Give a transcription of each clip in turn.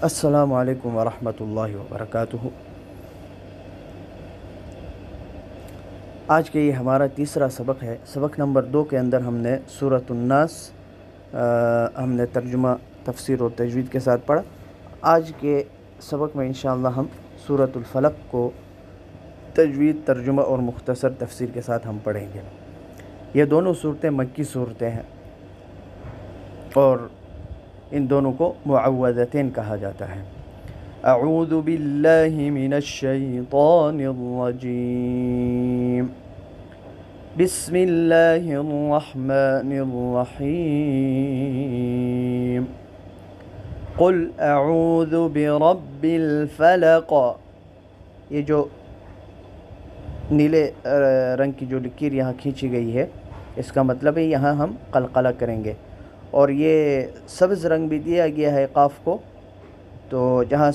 السلام علیکم ورحمۃ اللہ وبرکاتہ۔ آج کے یہ ہمارا تیسرا سبق ہے۔ سبق نمبر 2 کے اندر ہم نے سورۃ الناس ہم نے ترجمہ، تفسیر اور تجوید کے ساتھ پڑھا۔ آج کے سبق میں انشاءاللہ ہم سورۃ الفلق کو تجوید، ترجمہ اور مختصر تفسیر کے ساتھ ہم پڑھیں گے۔ یہ دونوں صورتیں مکی صورتیں ہیں اور ان دونوں کو معوذتین کہا جاتا ہے۔ اعوذ باللہ من الشیطان الرجیم، بسم اللہ الرحمن الرحیم، قل اعوذ برب الفلق۔ یہ جو نیلے رنگ کی جو لکیر یہاں کھینچی گئی ہے، اس کا مطلب ہے یہاں ہم قلقلہ کریں گے، اور یہ سبز رنگ بھی دیا گیا ہے قاف کو، تو جہاں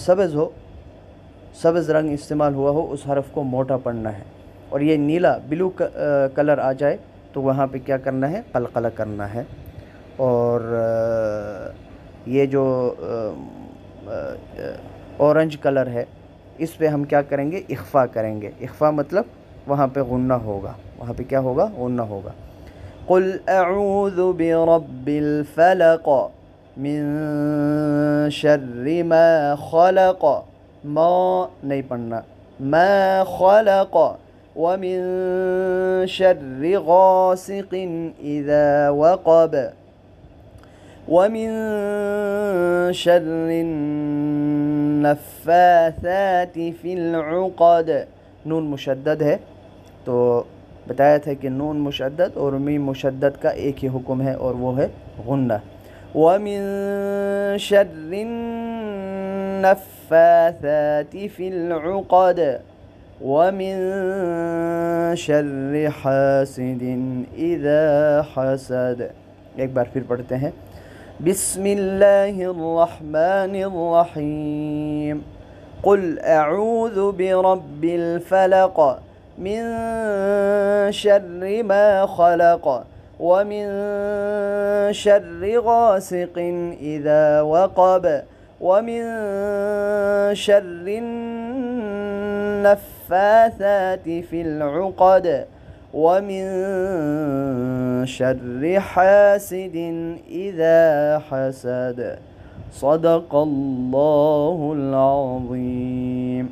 سبز رنگ استعمال ہوا ہو اس حرف کو موٹا پڑھنا ہے، اور یہ نیلا بلو کلر آ جائے تو وہاں پہ کیا کرنا ہے؟ قلقلہ کرنا ہے۔ اور یہ جو اورنج کلر ہے اس پہ ہم کیا کریں گے؟ اخفا کریں گے۔ اخفا مطلب وہاں پہ غنہ ہوگا، وہاں پہ کیا ہوگا؟ غنہ ہوگا۔ قل اعوذ برب الفلق من شر ما خلق، ما نہیں پڑھنا، ما خلق، ومن شر غاسق اذا وقب، ومن شر النفاثات في العقد۔ نون مشدد ہے تو بتایا تھا کہ نون مشدد اور میم مشدد کا ایک ہی حکم ہے اور وہ ہے غنہ۔ وَمِن شَرِّ النَّفَّاثَاتِ فِي الْعُقَدِ، وَمِن شَرِّ حَاسِدٍ إِذَا حَسَدَ۔ ایک بار پھر پڑھتے ہیں۔ بسم اللہ الرحمن الرحیم، قل اعوذ برب الفلق من شر ما خلق، ومن شر غاسق اذا وقب، ومن شر النفاثات في العقد، ومن شر حاسد اذا حسد۔ صدق اللہ العظیم۔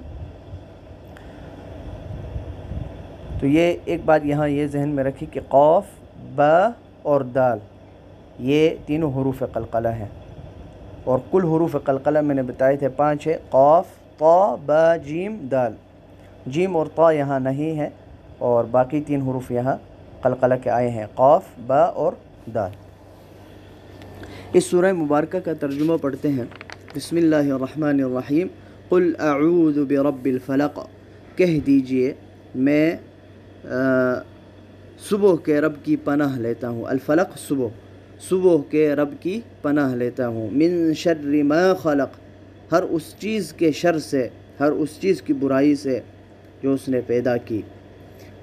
تو یہ ایک بات یہاں یہ ذہن میں رکھی کہ قاف، با اور دال یہ تینوں حروف قلقلہ ہیں، اور کل حروف قلقلہ میں نے بتائے تھے 5 ہے، قاف، طا، با، جیم، دال۔ جیم اور طا یہاں نہیں ہے اور باقی 3 حروف یہاں قلقلہ کے آئے ہیں، قاف، با اور دال۔ اس سورہ مبارکہ کا ترجمہ پڑھتے ہیں۔ بسم اللہ الرحمن الرحیم، قل اعوذ برب الفلق، کہہ دیجئے میں صبح کے رب کی پناہ لیتا ہوں۔ الفلق صبح کے رب کی پناہ لیتا ہوں۔ من شر ما خلق، ہر اس چیز کے شر سے، ہر اس چیز کی برائی سے جو اس نے پیدا کی۔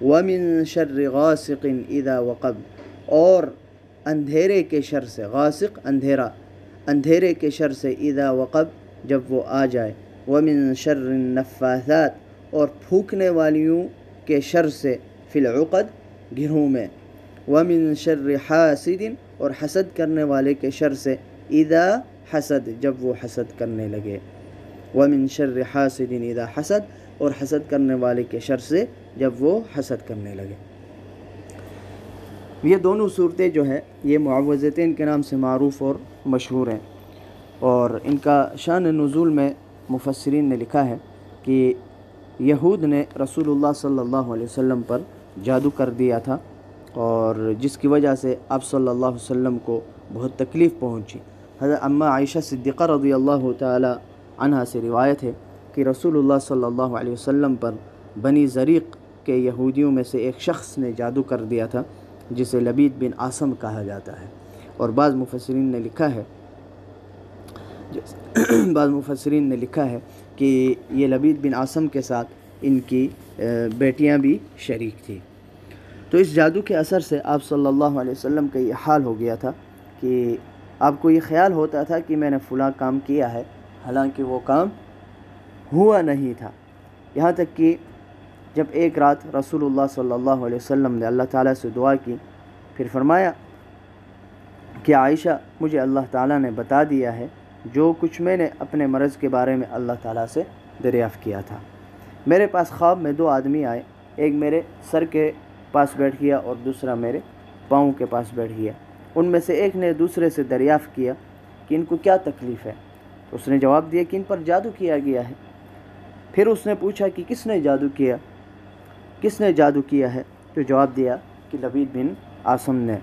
ومن شر غاسق اذا وقب، اور اندھیرے کے شر سے، غاسق اندھیرا، اندھیرے کے شر سے، اذا وقب جب وہ آ جائے۔ ومن شر النفاثات، اور پھونکنے والیوں کے شر سے، فی العقد گرہوں میں۔ ومن شر حاسد، اور حسد کرنے والے کے شر سے، اذا حسد جب وہ حسد کرنے لگے۔ ومن شر حاسد اذا حسد، اور حسد کرنے والے کے شر سے جب وہ حسد کرنے لگے۔ یہ دونوں صورتیں جو ہیں یہ معوذتین کے نام سے معروف اور مشہور ہیں، اور ان کا شان نزول میں مفسرین نے لکھا ہے کہ یہود نے رسول اللہ صلی اللہ علیہ وسلم پر جادو کر دیا تھا، اور جس کی وجہ سے آپ صلی اللہ علیہ وسلم کو بہت تکلیف پہنچی۔ حضرت اماں عائشہ صدیقہ رضی اللہ تعالی عنہا سے روایت ہے کہ رسول اللہ صلی اللہ علیہ وسلم پر بنی زریق کے یہودیوں میں سے ایک شخص نے جادو کر دیا تھا جسے لبید بن عاصم کہا جاتا ہے، اور بعض مفسرین نے لکھا ہے کہ یہ لبید بن عاصم کے ساتھ ان کی بیٹیاں بھی شریک تھیں۔ تو اس جادو کے اثر سے آپ صلی اللہ علیہ وسلم کا یہ حال ہو گیا تھا کہ آپ کو یہ خیال ہوتا تھا کہ میں نے فلاں کام کیا ہے، حالانکہ وہ کام ہوا نہیں تھا۔ یہاں تک کہ جب ایک رات رسول اللہ صلی اللہ علیہ وسلم نے اللہ تعالیٰ سے دعا کی، پھر فرمایا کہ عائشہ مجھے اللہ تعالیٰ نے بتا دیا ہے جو کچھ میں نے اپنے مرض کے بارے میں اللہ تعالیٰ سے دریافت کیا تھا۔ میرے پاس خواب میں 2 آدمی آئے، ایک میرے سر کے پاس بیٹھ گیا اور دوسرا میرے پاؤں کے پاس بیٹھ گیا۔ ان میں سے ایک نے دوسرے سے دریافت کیا کہ ان کو کیا تکلیف ہے، تو اس نے جواب دیا کہ ان پر جادو کیا گیا ہے۔ پھر اس نے پوچھا کہ کس نے جادو کیا ہے، تو جواب دیا کہ لبید بن عاصم نے۔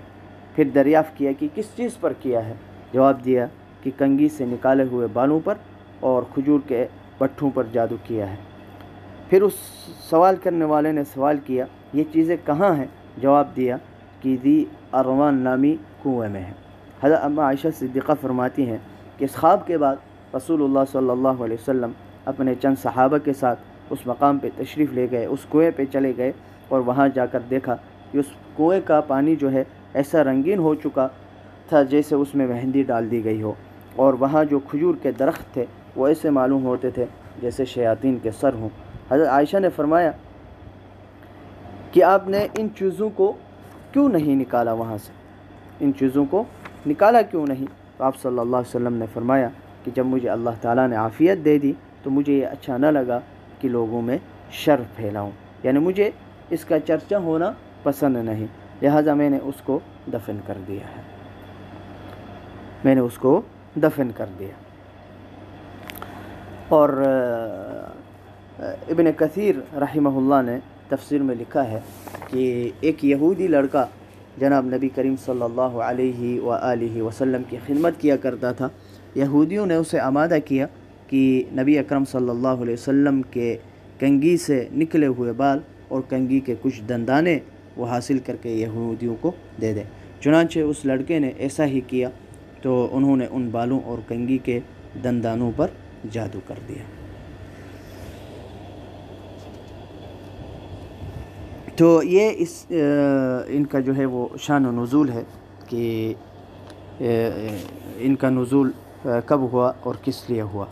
پھر دریافت کیا کہ کس چیز پر کیا ہے، جواب دیا کہ کنگھی سے نکالے ہوئے بالوں پر اور کھجور کے پٹھوں پر جادو کیا ہے۔ پھر اس سوال کرنے والے نے سوال کیا یہ چیزیں کہاں ہیں، جواب دیا کہ ذی اروان نامی کنویں میں ہے۔ حضرت اماں عائشہ صدیقہ فرماتی ہیں کہ اس خواب کے بعد رسول اللہ صلی اللہ علیہ وسلم اپنے چند صحابہ کے ساتھ اس مقام پہ تشریف لے گئے، اس کنویں پہ چلے گئے اور وہاں جا کر دیکھا کہ اس کنویں کا پانی جو ہے ایسا رنگین ہو چکا تھا جیسے اس میں مہندی ڈال دی گئی ہو، اور وہاں جو کھجور کے درخت تھے وہ ایسے معلوم ہوتے تھے جیسے شیاطین کے سر ہوں۔ حضرت عائشہ نے فرمایا کہ آپ نے ان چیزوں کو کیوں نہیں نکالا، وہاں سے ان چیزوں کو نکالا کیوں نہیں؟ تو آپ صلی اللہ علیہ وسلم نے فرمایا کہ جب مجھے اللہ تعالیٰ نے عافیت دے دی تو مجھے یہ اچھا نہ لگا کہ لوگوں میں شر پھیلاؤں، یعنی مجھے اس کا چرچا ہونا پسند نہیں، لہٰذا میں نے اس کو دفن کر دیا۔ اور ابن کثیر رحمہ اللہ نے تفسیر میں لکھا ہے کہ ایک یہودی لڑکا جناب نبی کریم صلی اللہ علیہ وآلہ وسلم کی خدمت کیا کرتا تھا۔ یہودیوں نے اسے آمادہ کیا کہ نبی اکرم صلی اللہ علیہ وسلم کے کنگھی سے نکلے ہوئے بال اور کنگھی کے کچھ دندانے وہ حاصل کر کے یہودیوں کو دے دے۔ چنانچہ اس لڑکے نے ایسا ہی کیا تو انہوں نے ان بالوں اور کنگھی کے دندانوں پر جادو کر دیا۔ تو یہ ان کا جو ہے وہ شان و نزول ہے کہ ان کا نزول کب ہوا اور کس لیے ہوا۔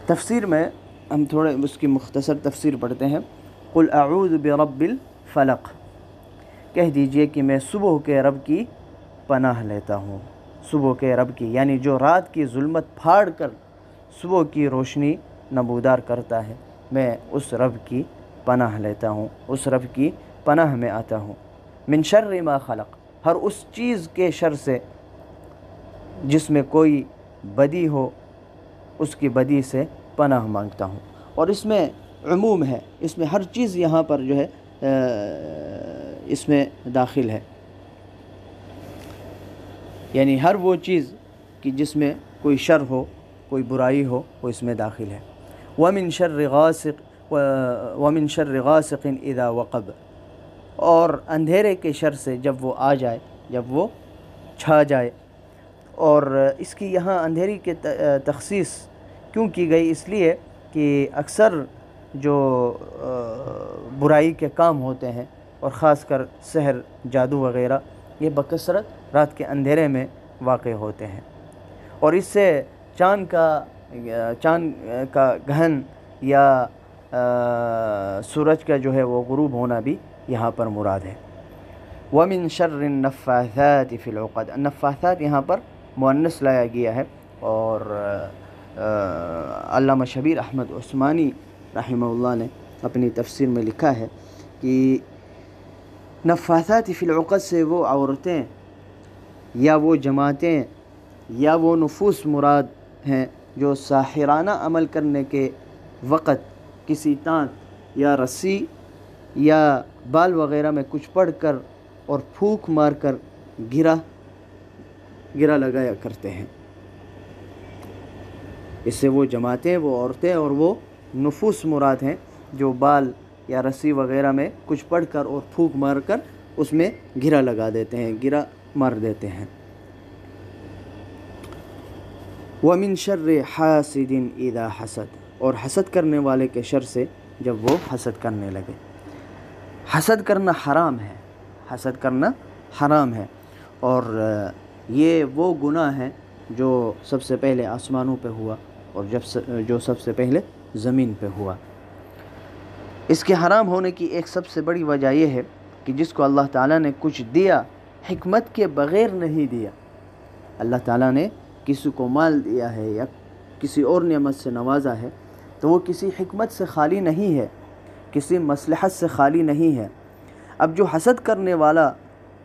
تفسیر میں ہم تھوڑے اس کی مختصر تفسیر پڑھتے ہیں۔ قل اعوذ برب الفلق، کہہ دیجئے کہ میں صبح کے رب کی پناہ لیتا ہوں۔ صبح کے رب کی یعنی جو رات کی ظلمت پھاڑ کر صبح کی روشنی نمودار کرتا ہے، میں اس رب کی پناہ لیتا ہوں، اس رب کی پناہ میں آتا ہوں۔ من شر ما خلق، ہر اس چیز کے شر سے جس میں کوئی بدی ہو، اس کی بدی سے پناہ مانگتا ہوں۔ اور اس میں عموم ہے، اس میں ہر چیز یہاں پر جو ہے اس میں داخل ہے، یعنی ہر وہ چیز کہ جس میں کوئی شر ہو، کوئی برائی ہو، وہ اس میں داخل ہے۔ وَمِن شَرِّ غَاسِقٍ إِذَا وَقَبَ، اور اندھیرے کے شر سے جب وہ آ جائے، جب وہ چھا جائے۔ اور اس کی یہاں اندھیری کے تخصیص کیوں کی گئی؟ اس لیے کہ اکثر جو برائی کے کام ہوتے ہیں اور خاص کر سحر، جادو وغیرہ، یہ بکثرت رات کے اندھیرے میں واقع ہوتے ہیں، اور اس سے چاند کا گہن یا سورج کا جو ہے وہ غروب ہونا بھی یہاں پر مراد ہے۔ وَمِن شَرِّ النَّفَّاثَاتِ فِي الْعُقَدِ، النفاثات یہاں پر مؤنث لایا گیا ہے، اور علامہ شبیر احمد عثمانی رحمہ اللہ نے اپنی تفسیر میں لکھا ہے کہ نفاثات فی العقد سے وہ عورتیں یا وہ جماعتیں یا وہ نفوس مراد ہیں جو ساحرانہ عمل کرنے کے وقت کسی تانت یا رسی یا بال وغیرہ میں کچھ پڑھ کر اور پھونک مار کر گرا لگایا کرتے ہیں۔ اس سے وہ جماعتیں، وہ عورتیں اور وہ نفوس مراد ہیں جو بال یا رسی وغیرہ میں کچھ پڑھ کر اور پھونک مار کر اس میں گرا لگا دیتے ہیں، گرا مار دیتے ہیں۔ وَمِن شَرِّ حَاسِدٍ إِذَا حَسَدَ، اور حسد کرنے والے کے شر سے جب وہ حسد کرنے لگے۔ حسد کرنا حرام ہے، حسد کرنا حرام ہے، اور یہ وہ گناہ ہے جو سب سے پہلے آسمانوں پہ ہوا اور جو سب سے پہلے زمین پہ ہوا۔ اس کے حرام ہونے کی ایک سب سے بڑی وجہ یہ ہے کہ جس کو اللہ تعالیٰ نے کچھ دیا حکمت کے بغیر نہیں دیا۔ اللہ تعالیٰ نے کسی کو مال دیا ہے یا کسی اور نعمت سے نوازا ہے تو وہ کسی حکمت سے خالی نہیں ہے، کسی مصلحت سے خالی نہیں ہے۔ اب جو حسد کرنے والا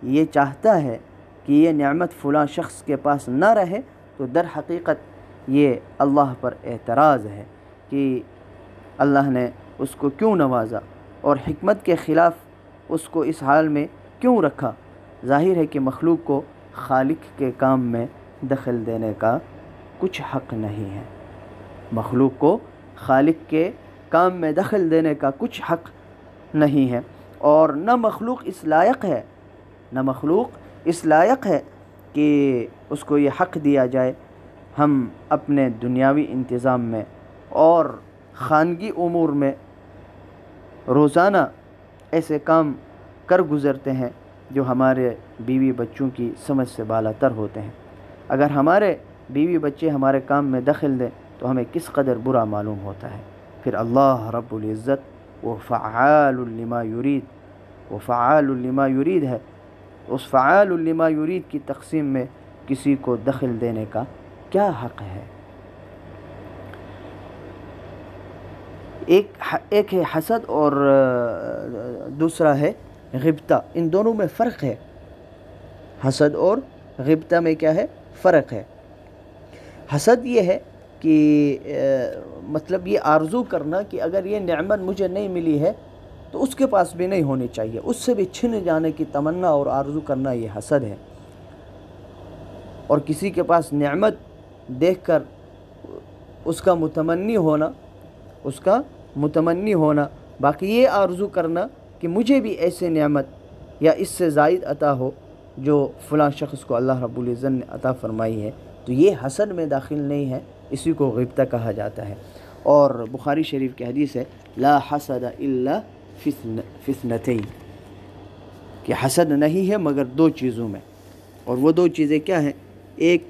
یہ چاہتا ہے کہ یہ نعمت فلاں شخص کے پاس نہ رہے تو در حقیقت یہ اللہ پر اعتراض ہے کہ اللہ نے اس کو کیوں نوازا اور حکمت کے خلاف اس کو اس حال میں کیوں رکھا۔ ظاہر ہے کہ مخلوق کو خالق کے کام میں دخل دینے کا کچھ حق نہیں ہے، مخلوق کو خالق کے کام میں دخل دینے کا کچھ حق نہیں ہے، اور نہ مخلوق اس لائق ہے کہ اس کو یہ حق دیا جائے۔ ہم اپنے دنیاوی انتظام میں اور خانگی امور میں روزانہ ایسے کام کر گزرتے ہیں جو ہمارے بیوی بچوں کی سمجھ سے بالا تر ہوتے ہیں۔ اگر ہمارے بیوی بچے ہمارے کام میں دخل دیں تو ہمیں کس قدر برا معلوم ہوتا ہے۔ پھر اللہ رب العزت وہ فعال لما یرید ہے، اس فعال لما یرید کی تقسیم میں کسی کو دخل دینے کا کیا حق ہے؟ ایک ہے حسد اور دوسرا ہے غبطہ، ان دونوں میں فرق ہے۔ حسد اور غبطہ میں کیا ہے؟ فرق ہے۔ حسد یہ ہے کہ مطلب یہ آرزو کرنا کہ اگر یہ نعمت مجھے نہیں ملی ہے تو اس کے پاس بھی نہیں ہونی چاہیے، اس سے بھی چھن جانے کی تمنا اور آرزو کرنا یہ حسد ہے۔ اور کسی کے پاس نعمت دیکھ کر اس کا متمنی ہونا، باقی یہ آرزو کرنا کہ مجھے بھی ایسے نعمت یا اس سے زائد عطا ہو جو فلاں شخص کو اللہ رب العزت نے عطا فرمائی ہے، تو یہ حسد میں داخل نہیں ہے، اسی کو غبطہ کہا جاتا ہے۔ اور بخاری شریف کی حدیث ہے لا حسد الا فی اثنتین، کہ حسد نہیں ہے مگر دو چیزوں میں، اور وہ دو چیزیں کیا ہیں؟ ایک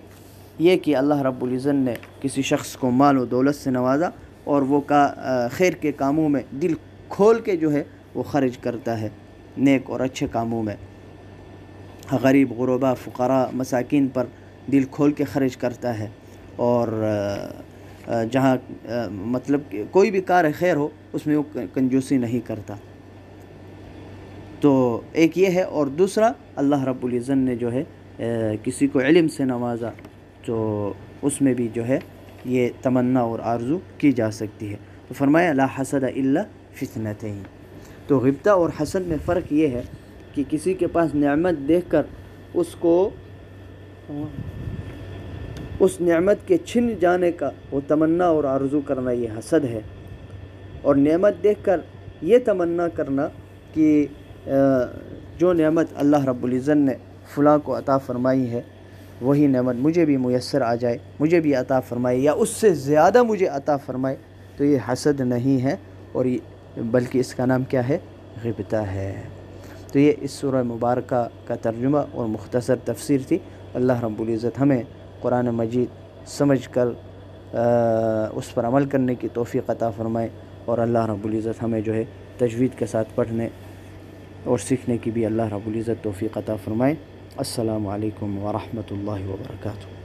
یہ کہ اللہ رب العزت نے کسی شخص کو مال و دولت سے نوازا اور وہ خیر کے کاموں میں دل کھول کے جو ہے وہ خرچ کرتا ہے، نیک اور اچھے کاموں میں، غریب غربا فقراء مساکین پر دل کھول کے خرچ کرتا ہے، اور جہاں مطلب کہ کوئی بھی کار خیر ہو اس میں وہ کنجوسی نہیں کرتا۔ تو ایک یہ ہے، اور دوسرا اللہ رب العزت نے جو ہے کسی کو علم سے نوازا تو اس میں بھی جو ہے یہ تمنا اور آرزو کی جا سکتی ہے۔ تو فرمایا لا حسد الا فی اثنتین۔ تو غبطہ اور حسد میں فرق یہ ہے کہ کسی کے پاس نعمت دیکھ کر اس نعمت کے چھن جانے کا وہ تمنا اور آرزو کرنا یہ حسد ہے، اور نعمت دیکھ کر یہ تمنا کرنا کہ جو نعمت اللہ رب العزت نے فلاں کو عطا فرمائی ہے وہی نعمت مجھے بھی میسر آ جائے، مجھے بھی عطا فرمائے یا اس سے زیادہ مجھے عطا فرمائے، تو یہ حسد نہیں ہے، اور بلکہ اس کا نام کیا ہے؟ غبطہ ہے۔ تو یہ اس سورہ مبارکہ کا ترجمہ اور مختصر تفسیر تھی۔ اللہ رب العزت ہمیں قرآن مجید سمجھ کر اس پر عمل کرنے کی توفیق عطا فرمائے، اور اللہ رب العزت ہمیں جو ہے تجوید کے ساتھ پڑھنے اور سیکھنے کی بھی اللہ رب العزت توفیق عطا فرمائے۔ السلام علیکم ورحمۃ اللہ وبرکاتہ۔